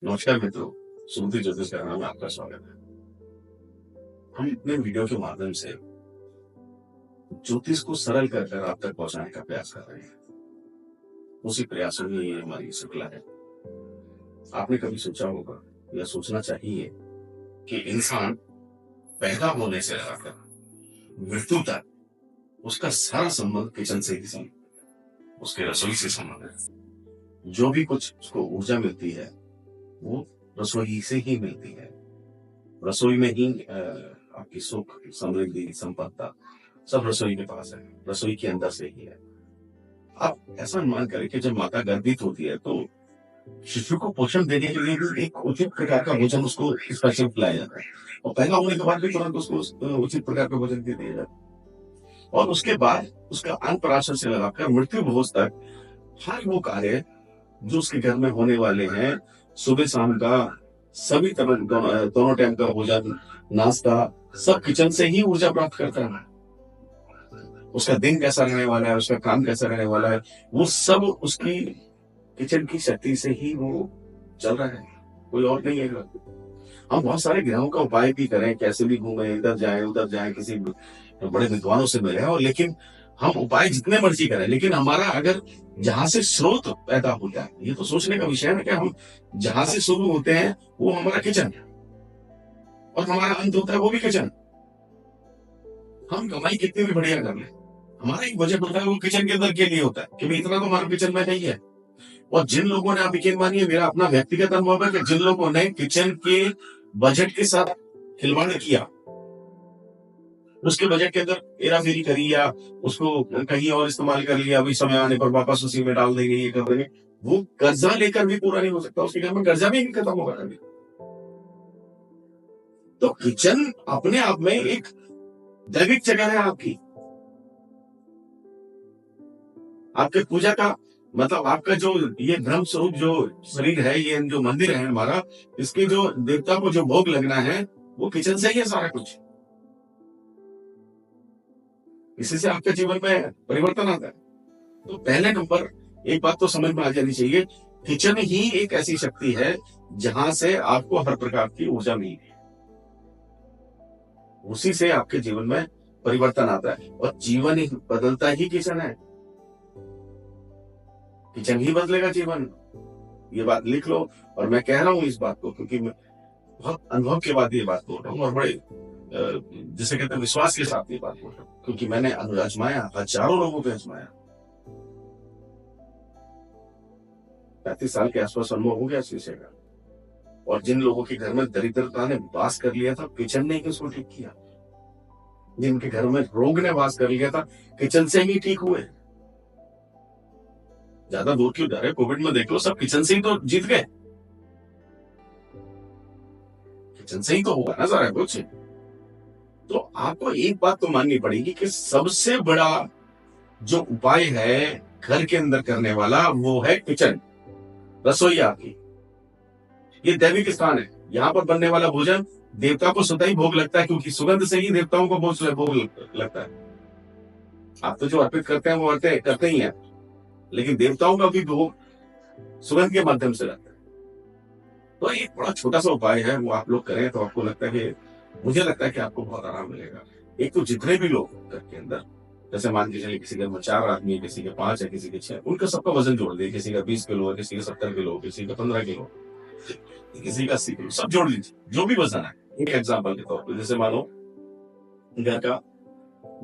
नमस्कार मित्रों, सुमति ज्योतिष का नाम में आपका स्वागत है। हम अपने वीडियो के माध्यम से ज्योतिष को सरल कर कर आप तक पहुंचाने का प्रयास कर रहे हैं। उसी प्रयासों में ये हमारी श्रृंखला है। आपने कभी सोचा होगा या सोचना चाहिए कि इंसान पैदा होने से लगाकर मृत्यु तक उसका सारा संबंध किचन से ही संबंध, उसके रसोई से संबंध है। जो भी कुछ उसको ऊर्जा मिलती है वो रसोई से ही मिलती है। रसोई में ही आपकी सुख, समृद्धि, संपत्ता सब रसोई के पास है, रसोई के अंदर से ही है। आप ऐसा अनुमान करें कि जब माता गर्भित होती है तो शिशु को पोषण देने के लिए भी एक उचित प्रकार का भोजन उसको स्पेशल खिलाया जाता है, और पैदा होने के बाद भी तुरंत उसको उचित प्रकार का भोजन दिया जाता है। और उसके बाद उसका अन्नप्राशन से लगाकर मृत्यु भोज तक हर वो कार्य जो उसके घर में होने वाले हैं, सुबह शाम का सभी तरह दोनों टाइम का भोजन, नाश्ता, सब किचन से ही ऊर्जा प्राप्त करता है। उसका दिन कैसा रहने वाला है, उसका काम कैसा रहने वाला है, वो सब उसकी किचन की शक्ति से ही वो चल रहा है, कोई और नहीं है। हम बहुत सारे ग्रहों का उपाय भी करें, कैसे भी घूमें, इधर जाए उधर जाए, किसी बड़े विद्वानों से मिले, और लेकिन हम उपाय जितने मर्जी करें, लेकिन हमारा अगर जहां से स्रोत पैदा होता है, ये तो सोचने का विषय है ना कि हम जहां से शुरू होते हैं वो हमारा किचन है, और हमारा अंत होता है वो भी किचन। हम कमाई कितनी भी बढ़िया कर लें, हमारा एक बजट होता है वो किचन के अंदर के लिए होता है कि भाई इतना तो हमारे किचन में नहीं है। और जिन लोगों ने, आप यकीन मानिए, मेरा अपना व्यक्तिगत अनुभव है कि जिन लोगों ने किचन के बजट के साथ खिलवाड़ किया, उसके बजट के अंदर हेराफेरी करी या उसको कहीं और इस्तेमाल कर लिया, अभी समय आने पर वापस उसी में डाल देंगे, ये कर देंगे, वो कर्जा लेकर भी पूरा नहीं हो सकता, उसके घर में कर्जा भी नहीं खत्म होगा कभी। तो किचन अपने आप में एक दैविक जगह है आपकी, आपके पूजा का मतलब आपका जो ये ब्रह्म स्वरूप जो शरीर है, ये जो मंदिर है हमारा, इसके जो देवता को जो भोग लगना है वो किचन से ही है सारा कुछ। इसी से आपके जीवन में परिवर्तन आता है। तो पहले नंबर एक बात तो समझ में आ जानी चाहिए, किचन ही एक ऐसी शक्ति है जहां से आपको हर प्रकार की ऊर्जा मिलती है, उसी से आपके जीवन में परिवर्तन आता है, और जीवन ही बदलता ही किचन है। किचन ही बदलेगा जीवन, ये बात लिख लो। और मैं कह रहा हूं इस बात को क्योंकि मैं बहुत अनुभव के बाद ये बात बोल रहा हूँ, और बड़े जिसे कहते हैं विश्वास के साथ ये बात बोल रहा हूँ, क्योंकि मैंने आजमाया, हजारों लोगों पे आजमाया। 35 साल के आसपास अनुभव हो गया इस विषय का। और जिन लोगों के घर में दरिद्रता ने वास कर लिया था, किचन ने ही उसको ठीक किया। जिनके घर में रोग ने वास कर लिया था, किचन से ही ठीक हुए। ज्यादा दूर क्यों जा रहे, कोविड में देख लो, सब किचन से ही तो जीत गए, किचन से ही तो होगा ना सारा कुछ। तो आपको एक बात तो माननी पड़ेगी कि सबसे बड़ा जो उपाय है घर के अंदर करने वाला, वो है किचन, रसोई आपकी। ये दैविक स्थान है, यहाँ पर बनने वाला भोजन देवता को स्वतः ही भोग लगता है, क्योंकि सुगंध से ही देवताओं को भोग लगता है। आप तो जो अर्पित करते हैं वो करते ही हैं, लेकिन देवताओं का भी भोग सुगंध के माध्यम से लगता है। तो एक बड़ा छोटा सा उपाय है, वो आप लोग करें तो आपको लगता है कि, मुझे लगता है कि आपको बहुत आराम मिलेगा। एक तो जितने भी लोग घर के अंदर, जैसे मान के चलिए किसी घर में 4 आदमी है, किसी के 5 है, किसी के 6, उनका सबका वजन जोड़ दिए, किसी का 20 किलो है, किसी का 70 किलो, किसी का 15 किलो, किसी का 80 किलो, सब जोड़ लीजिए जो भी वजन है। एक एग्जाम्पल के तौर पर, जैसे मानो घर का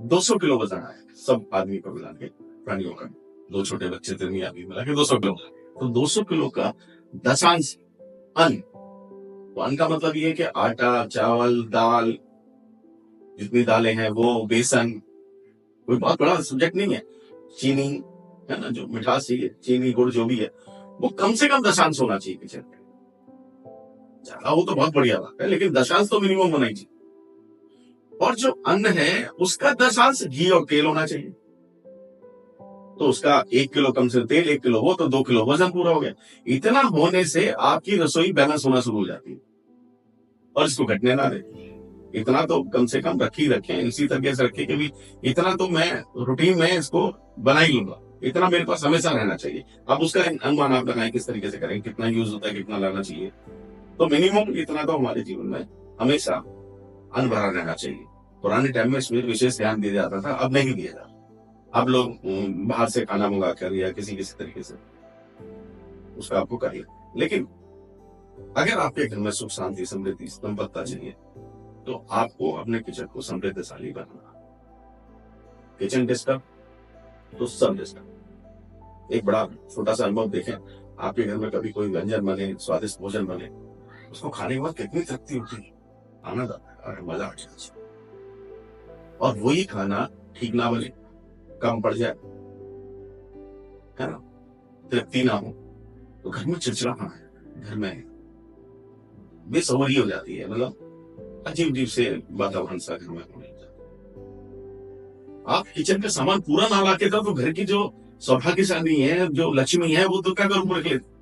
200 किलो वजन है, सब आदमी को मिला के, प्राणियों का, 2 छोटे बच्चे 3 आदमी मिला के 200 किलो, तो 200 किलो का दशांश अन्न। तो अन्न का मतलब ये है कि आटा, चावल, दाल, जितनी दालें हैं वो, बेसन, कोई बहुत बड़ा सब्जेक्ट नहीं है, चीनी है ना, जो मिठास चाहिए, चीनी गुड़ जो भी है, वो कम से कम दशांश होना चाहिए किचन में। ज्यादा हो तो बहुत बढ़िया बात है, लेकिन दशांश तो मिनिमम होना ही चाहिए। और जो अन्न है उसका दशांश घी और तेल होना चाहिए। तो उसका 1 किलो कम से तेल, 1 किलो वो, तो 2 किलो वजन पूरा हो गया। इतना होने से आपकी रसोई बैलेंस होना शुरू हो जाती है, और इसको घटने ना दे। इतना तो कम से कम रखें, इसी तरीके से रखें कि भी इतना तो मैं रूटीन में इसको बना ही लूंगा। इतना मेरे पास हमेशा रहना चाहिए। अब उसका अनुमान आप लगाएं किस तरीके से करें, कितना यूज होता है, कितना लाना चाहिए। तो मिनिमम इतना तो हमारे जीवन में हमेशा अन्न भरा रहना चाहिए। पुराने टाइम में इसमें विशेष ध्यान दिया जाता था, अब नहीं दिया जाता। अब लोग बाहर से खाना मंगा कर या किसी किसी तरीके से उसका आपको करिए। लेकिन अगर आपके घर में सुख शांति समृद्धि संपत्ता चाहिए तो आपको अपने किचन को समृद्धशाली बनाना। किचन डिस्टर्ब तो सब डिस्टर्ब। एक बड़ा छोटा सा अनुभव देखें, आपके घर में कभी कोई व्यंजन बने, स्वादिष्ट भोजन बने, उसको खाने के बाद कितनी तृप्ति होती है, आनंद आता है, अरे मजा आ जाता है। और वही खाना ठीक ना बने, कम पड़ जाए, है ना, तृप्ति ना हो, तो घर में चिड़चिड़ापन है, घर में बेसब्री हो जाती है, मतलब अजीब अजीब से वातावरण सा घर में होने लगता है। आप किचन का सामान पूरा ना ला के तो घर की जो सौभाग्यशाली है, जो लक्ष्मी है, वो दुर्गा का रूप रख लेते।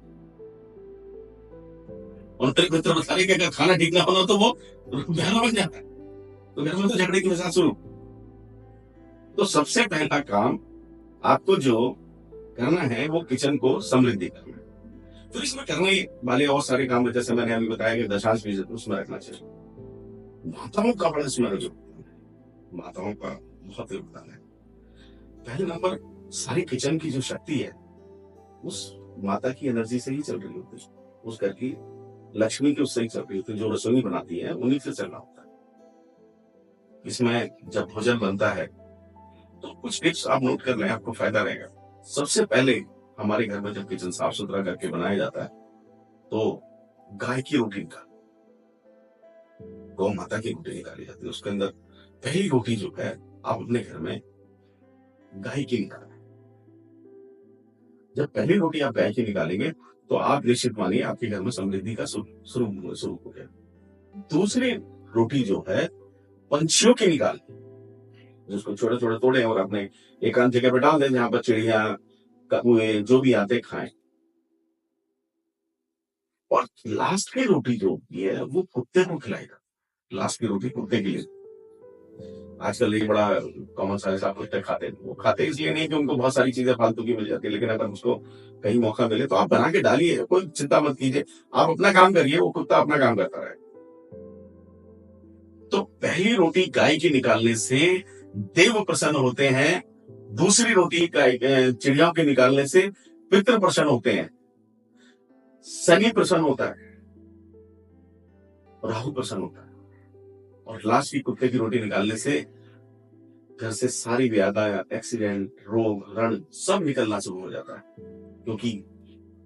और तेरे मित्र बता रहे कि अगर खाना ठीक ना बना तो वो बहना बन जाता है, तो घर में तो झगड़े की मिसाल शुरू। तो सबसे पहला काम आपको जो करना है वो किचन को समृद्धि करना है। फिर इसमें करने वाले और सारे काम, जैसे मैंने अभी बताया कि दशांश भी उसमें रखना चाहिए। माताओं का बड़ा इसमें माताओं का बहुत योगदान है। पहले नंबर, सारी किचन की जो शक्ति है उस माता की एनर्जी से ही चल रही होती है, उस घर की लक्ष्मी की उससे ही चल रही होती है। जो रसोई बनाती है उन्हीं से चलना होता है। इसमें जब भोजन बनता है तो कुछ टिप्स आप नोट कर लें, आपको फायदा रहेगा। सबसे पहले हमारे घर में जब किचन साफ सुथरा करके बनाया जाता है तो गाय की रोटी का, गौ माता की रोटी निकाली जाती है। उसके अंदर पहली रोटी जो है आप अपने घर में गाय की निकालें। जब पहली रोटी आप गाय की निकालेंगे तो आप निश्चित मानिए आपके घर में समृद्धि का शुरू हो गया। दूसरी रोटी जो है पंछियों की निकाल, जिसको छोटे छोटे तोड़े और अपने एकांत जगह पर डाल दें जहां पर चिड़िया कौए जो भी आते खाएं। और लास्ट की रोटी जो होती है वो कुत्ते को खिलाएगा। लास्ट की रोटी कुत्ते के लिए। आजकल एक बड़ा कॉमन सेंस, आप कुत्ते खाते हैं, वो खाते इसलिए नहीं कि उनको बहुत सारी चीजें फालतू की मिल जाती है, लेकिन अगर उसको कहीं मौका मिले तो आप बना के डालिए, कोई चिंता मत कीजिए, आप अपना काम करिए, वो कुत्ता अपना काम करता रहे। तो पहली रोटी गाय की निकालने से देव प्रसन्न होते हैं। दूसरी रोटी चिड़ियों के निकालने से पितृ प्रसन्न होते हैं, शनि प्रसन्न होता है, राहु प्रसन्न होता है। और लास्ट की कुत्ते की रोटी निकालने से घर से सारी व्याधा, एक्सीडेंट, रोग, रण सब निकलना शुरू हो जाता है, क्योंकि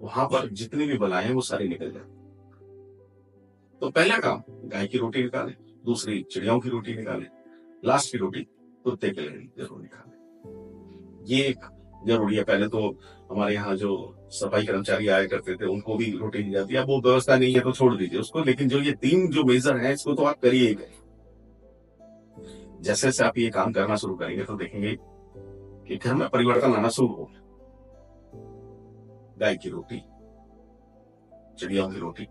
वहां पर जितनी भी बलाएं हैं वो सारी निकल जाती। तो पहला काम गाय की रोटी निकालें, दूसरी चिड़ियों की रोटी निकालें, लास्ट की रोटी कुत्ते के लिए जरूर निकालें। ये एक जरूरी है। पहले तो हमारे यहाँ जो सफाई कर्मचारी आया करते थे उनको भी रोटी दी जाती है, अब वो व्यवस्था नहीं है तो छोड़ दीजिए उसको, लेकिन जो ये 3 जो मेजर है इसको तो आप करिए ही करिए। जैसे जैसे आप ये काम करना शुरू करेंगे तो देखेंगे कि घर में परिवर्तन आना शुरू हो। गाय की रोटी, चिड़ियों की रोटी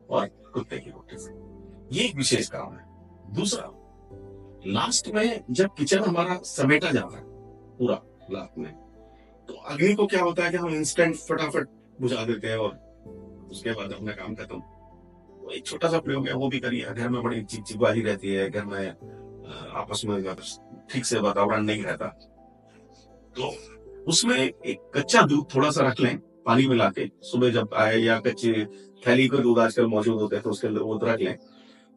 और कुत्ते की रोटी से ये एक विशेष काम है। दूसरा, लास्ट में जब किचन हमारा समेटा जाता है पूरा लास्ट में, तो अग्नि को क्या होता है कि हम इंस्टेंट फटाफट बुझा देते हैं और उसके बाद अपना काम खत्म। तो एक छोटा सा प्रयोग है, वो भी करिए। घर में बड़ी चिपचिपाहट रहती है, घर में आपस में ठीक से वातावरण नहीं रहता, तो उसमें एक कच्चा दूध थोड़ा सा रख लें पानी मिला के, सुबह जब आए, या कच्चे थैली का दूध आजकल मौजूद होते हैं तो उसके अंदर वो रख लें।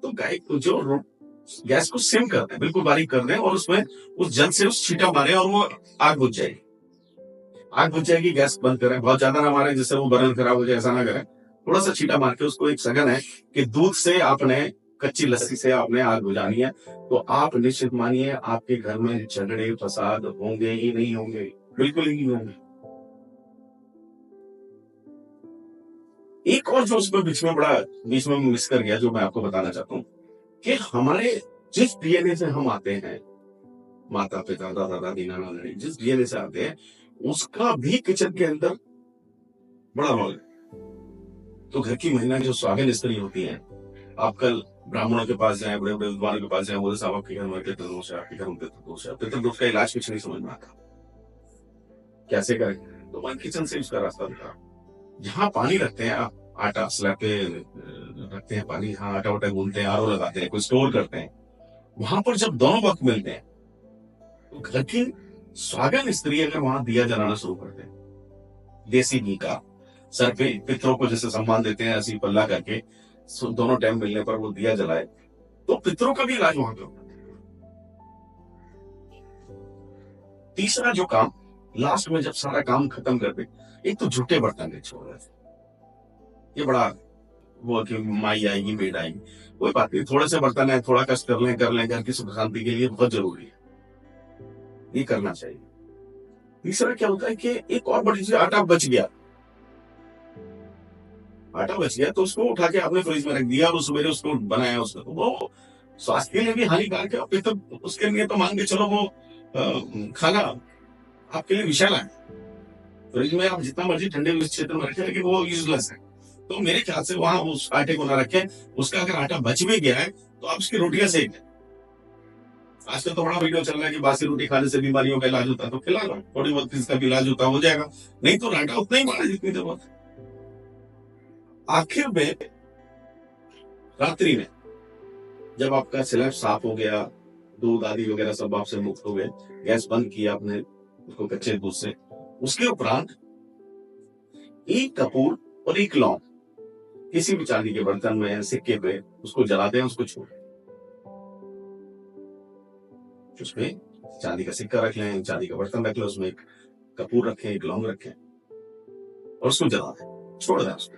तो गाय जो गैस को सिम कर दें, बिल्कुल बारीक कर दें, और उसमें उस जल से उस छींटा मारे और वो आग बुझ जाएगी। आग बुझ जाएगी, गैस बंद करें, बहुत ज्यादा ना मारे जिससे वो बर्नर खराब हो जाए, ऐसा ना करें। थोड़ा सा छींटा मार के उसको, एक सगन है कि दूध से आपने, कच्ची लस्सी से आपने आग बुझानी है, तो आप निश्चित मानिए आपके घर में झगड़े फसाद होंगे ही नहीं होंगे, बिल्कुल ही नहीं होंगे। एक और जो उसमें बीच में मिस कर गया, जो मैं आपको बताना चाहता हूँ कि हमारे जिस डीएनए से हम आते हैं, माता पिता दादा दादी नाना नानी जिस डीएनए से आते हैं, उसका भी किचन के अंदर बड़ा रोल है। तो घर की महिलाएं जो स्वागत स्त्री होती हैं, आप कल ब्राह्मणों के पास जाए, बड़े बड़े विद्वानों के पास जाए, बोले साहब आपके घर में पितृदोष है, आपके घर में पितृदोष है। पितृदोष का इलाज कुछ नहीं समझ में आता। कैसे करें, तो मैं किचन से उसका रास्ता दिखा। जहाँ पानी रखते हैं आप, आटा स्लैब पे रखते हैं पानी, जहाँ आटा वाटा गूंथते हैं, आरओ लगाते हैं, कोई स्टोर करते हैं, वहां पर जब दोनों वक्त मिलते हैं तो घर की स्वागन स्त्री अगर वहां दिया जलाना शुरू करते हैं देसी घी का, सर पे पितरों को जैसे सम्मान देते हैं ऐसी पल्ला करके, दोनों टाइम मिलने पर वो दिया जलाए, तो पितरों का भी इलाज वहां पे होता है। तीसरा जो काम, लास्ट में जब सारा काम खत्म कर दे, एक तो झूठे बर्तन नहीं छोड़ रहे थे। ये बड़ा वो कि माई आएगी मेड आएगी, कोई बात नहीं, थोड़े से बर्तन है, थोड़ा कष्ट कर लें, घर की सुख शांति के लिए बहुत जरूरी है, ये करना चाहिए। तीसरा क्या होता है कि एक और बड़ी चीज, आटा बच गया तो उसको उठा के आपने फ्रिज में रख दिया और सवेरे उसको बनाया, उसका तो वो स्वास्थ्य के लिए भी हानिकारक है, और फिर तो उसके लिए तो मान के चलो वो खाना आपके लिए विषैला है। फ्रिज में आप जितना मर्जी ठंडे क्षेत्र में रखें, लेकिन वो यूजलेस है। तो मेरे ख्याल से वहां उस आटे को ना रखें, उसका अगर आटा बच भी गया है तो आप उसकी रोटियां सेक दें। आजकल तो बड़ा वीडियो चल रहा है कि बासी रोटी खाने से बीमारियों का इलाज होता है, तो खिला लो, थोड़ी बहुत इसका भी इलाज होता हो जाएगा, नहीं तो आटा उतना ही मारा जितनी जरूरत है। आखिर में रात्रि में जब आपका स्लैब साफ हो गया, दूध आदि वगैरह सब आपसे मुक्त हो गए, गैस बंद किया आपने उसको कच्चे दूध से, उसके उपरांत एक कपूर और एक लौंग किसी भी चांदी के बर्तन में सिक्के पे उसको जलाते हैं, उसको छोड़, उसमें चांदी का सिक्का रख लें, चांदी का बर्तन रख लें, उसमें एक कपूर रखें, एक लौंग रखें और उसको जला दें, छोड़ दें उसको।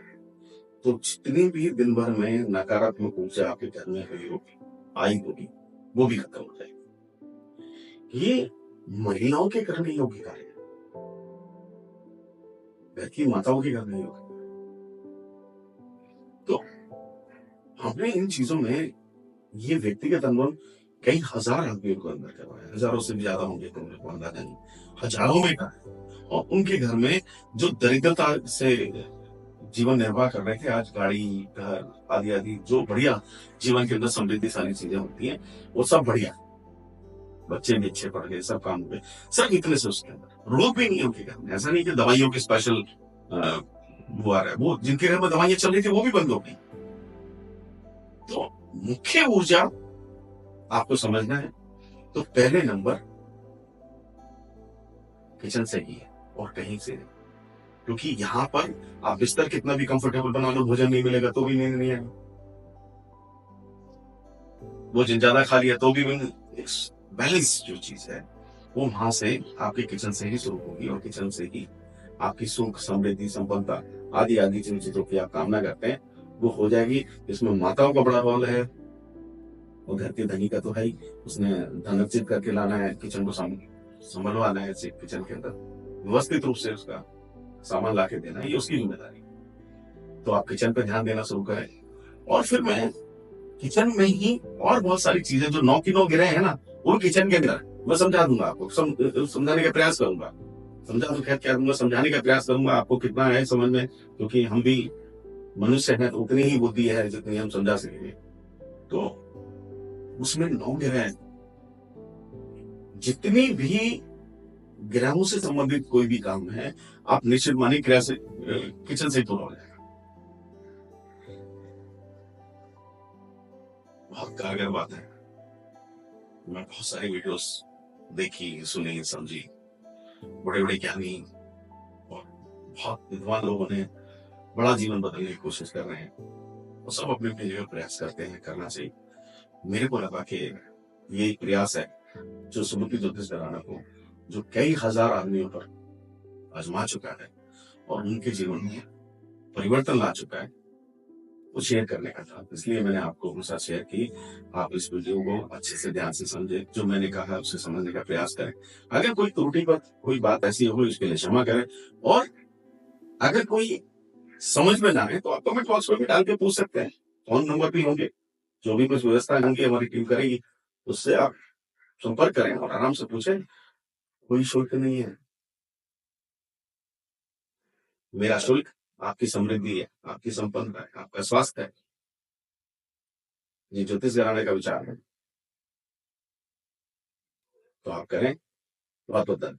तो जितनी भी दिन भर में नकारात्मक ऊर्जा आपके घर में हुई होगी, आई होगी, वो भी खत्म हो जाएगी। ये महिलाओं के घर में योगी कार्य है, घर की माताओं के घर में योगी। तो हमने इन चीजों में ये व्यक्तिगत अनुभव कई हजार आदमियों को अंदर करवाया, हजारों से भी ज्यादा होंगे तो मेरे को अंदाजा नहीं, हजारों में का है। और उनके घर में जो दरिद्रता से जीवन निर्वाह कर रहे थे, आज गाड़ी, घर आदि आदि जो बढ़िया जीवन के अंदर समृद्धि सारी चीजें होती हैं, वो सब बढ़िया, बच्चे भी अच्छे पढ़ गए, सब काम हुए, सब इतने से उसके अंदर रोग भी नहीं है उनके घर में। ऐसा नहीं कि दवाइयों के स्पेशल वो आ रहा है, वो जिनके घर में दवाइयां चल रही थी वो भी बंद हो गई। तो मुख्य ऊर्जा आपको समझना है, तो पहले नंबर किचन से ही है और कहीं से नहीं, क्योंकि यहाँ पर आप बिस्तर कितना भी कंफर्टेबल बना लो, भोजन नहीं मिलेगा तो भी नींद नहीं आएगा, भोजन ज्यादा खा लिया तो भी बैलेंस जो चीज है वो वहां से आपके किचन से ही शुरू होगी, और किचन से ही आपकी सुख समृद्धि संपन्नता आदि आदि जिन चीजों की आप कामना करते हैं वो हो जाएगी। इसमें माताओं का बड़ा रोल है, और घर के धनी का तो है ही, उसने धन अर्जित करके लाना है, किचन को संभलवाना है, किचन के अंदर व्यवस्थित रूप से उसका सामान ला के देना, ये उसकी जिम्मेदारी। तो आप किचन पे ध्यान देना शुरू करें, और फिर मैं किचन में ही और बहुत सारी चीजें जो 9 की 9 गिरे हैं ना, वो किचन के अंदर मैं समझा दूंगा आपको, समझाने का प्रयास करूंगा, समझा तो खैर क्या दूंगा, समझाने का प्रयास करूंगा, आपको कितना है समझ में, क्योंकि हम भी मनुष्य हैं, तो उतनी ही बुद्धि है जितनी हम समझा सकेंगे। तो उसमें 9 ग्रह हैं, जितनी भी ग्रहों से संबंधित कोई भी काम है, आप निश्चित मानिए क्रिया से किचन से ही पूरा हो जाएगा। बहुत कारगर बात है, मैं बहुत सारी वीडियोस देखी, सुनी, समझी, बड़े बड़े ज्ञानी और बहुत विद्वान लोगों ने बड़ा जीवन बदलने की कोशिश कर रहे हैं, और सब अपने अपनी जगह प्रयास करते हैं, करना चाहिए। मेरे को लगा कि ये एक प्रयास है जो सुमुखी ज्योतिष घराना को, जो कई हजार आदमियों पर आजमा चुका है और उनके जीवन में परिवर्तन ला चुका है, वो शेयर करने का था, इसलिए मैंने आपको अपने साथ शेयर की। आप इस वीडियो को अच्छे से ध्यान से समझे, जो मैंने कहा उसे समझने का प्रयास करें। अगर कोई त्रुटि बात, कोई बात ऐसी हो उसके लिए क्षमा करें, और अगर कोई समझ में ना आए तो आप कमेंट बॉक्स में भी डाल के पूछ सकते हैं, फोन नंबर भी होंगे, जो भी कुछ व्यवस्था होंगी हमारी टीम करेगी, उससे आप संपर्क करें और आराम से पूछें, कोई शुल्क नहीं है। मेरा शुल्क आपकी समृद्धि है, आपकी संपन्नता है, आपका स्वास्थ्य है। ये ज्योतिष घराने का विचार है, तो आप करें। बहुत बहुत धन्यवाद।